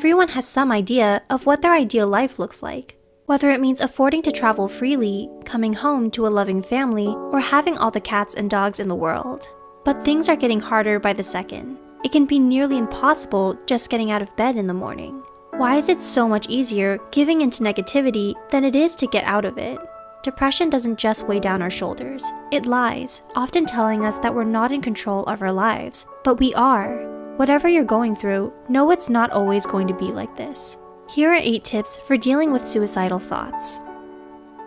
Everyone has some idea of what their ideal life looks like, whether it means affording to travel freely, coming home to a loving family, or having all the cats and dogs in the world. But things are getting harder by the second. It can be nearly impossible just getting out of bed in the morning. Why is it so much easier giving into negativity than it is to get out of it? Depression doesn't just weigh down our shoulders. It lies, often telling us that we're not in control of our lives, but we are. Whatever you're going through, know it's not always going to be like this. Here are 8 tips for dealing with suicidal thoughts.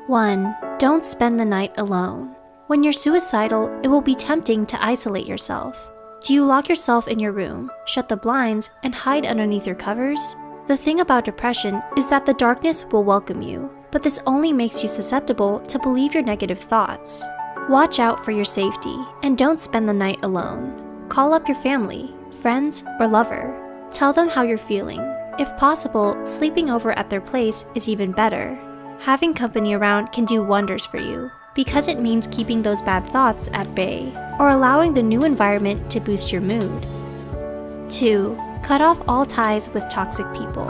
1. Don't spend the night alone. When you're suicidal, it will be tempting to isolate yourself. Do you lock yourself in your room, shut the blinds, and hide underneath your covers? The thing about depression is that the darkness will welcome you, but this only makes you susceptible to believe your negative thoughts. Watch out for your safety, and don't spend the night alone. Call up your family, friends, or lover. Tell them how you're feeling. If possible, sleeping over at their place is even better. Having company around can do wonders for you, because it means keeping those bad thoughts at bay, or allowing the new environment to boost your mood. 2. Cut off all ties with toxic people.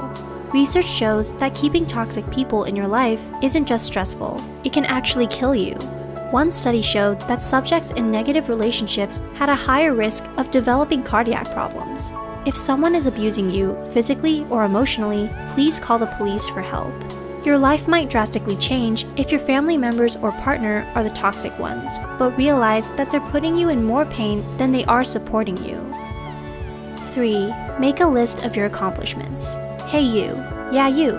Research shows that keeping toxic people in your life isn't just stressful, it can actually kill you. One study showed that subjects in negative relationships had a higher risk of developing cardiac problems. If someone is abusing you, physically or emotionally, please call the police for help. Your life might drastically change if your family members or partner are the toxic ones, but realize that they're putting you in more pain than they are supporting you. 3. Make a list of your accomplishments. Hey you, yeah you,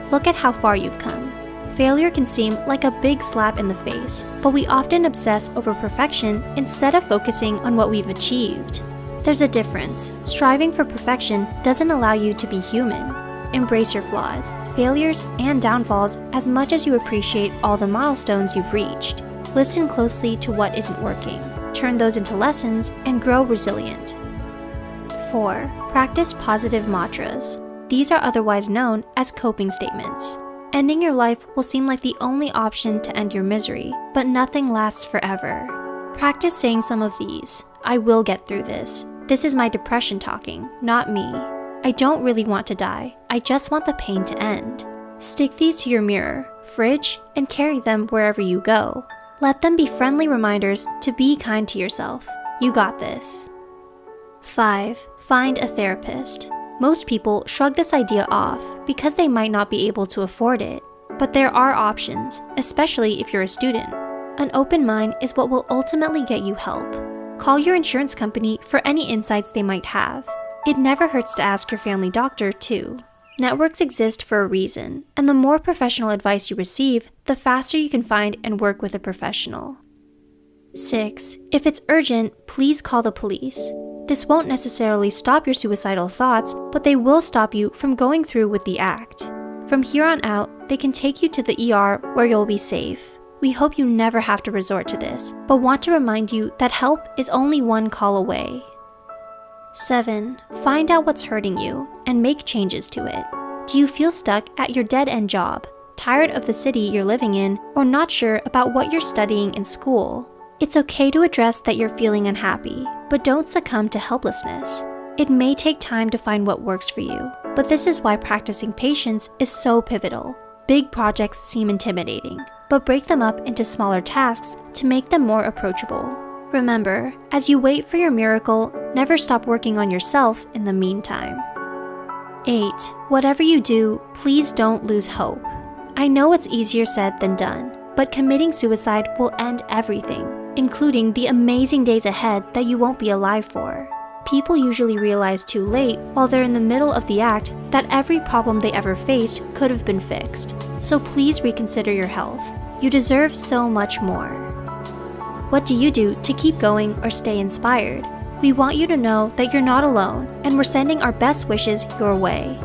look at how far you've come. Failure can seem like a big slap in the face, but we often obsess over perfection instead of focusing on what we've achieved. There's a difference. Striving for perfection doesn't allow you to be human. Embrace your flaws, failures, and downfalls as much as you appreciate all the milestones you've reached. Listen closely to what isn't working, turn those into lessons, and grow resilient. 4. Practice positive mantras. These are otherwise known as coping statements. Ending your life will seem like the only option to end your misery, but nothing lasts forever. Practice saying some of these. I will get through this. This is my depression talking, not me. I don't really want to die. I just want the pain to end. Stick these to your mirror, fridge, and carry them wherever you go. Let them be friendly reminders to be kind to yourself. You got this. 5. Find a therapist. Most people shrug this idea off because they might not be able to afford it. But there are options, especially if you're a student. An open mind is what will ultimately get you help. Call your insurance company for any insights they might have. It never hurts to ask your family doctor, too. Networks exist for a reason, and the more professional advice you receive, the faster you can find and work with a professional. 6. If it's urgent, please call the police. This won't necessarily stop your suicidal thoughts, but they will stop you from going through with the act. From here on out, they can take you to the ER where you'll be safe. We hope you never have to resort to this, but want to remind you that help is only one call away. 7. Find out what's hurting you and make changes to it. Do you feel stuck at your dead-end job, tired of the city you're living in, or not sure about what you're studying in school? It's okay to address that you're feeling unhappy, but don't succumb to helplessness. It may take time to find what works for you, but this is why practicing patience is so pivotal. Big projects seem intimidating, but break them up into smaller tasks to make them more approachable. Remember, as you wait for your miracle, never stop working on yourself in the meantime. 8. Whatever you do, please don't lose hope. I know it's easier said than done, but committing suicide will end everything, including the amazing days ahead that you won't be alive for. People usually realize too late, while they're in the middle of the act, that every problem they ever faced could have been fixed. So please reconsider your health. You deserve so much more. What do you do to keep going or stay inspired? We want you to know that you're not alone, and we're sending our best wishes your way.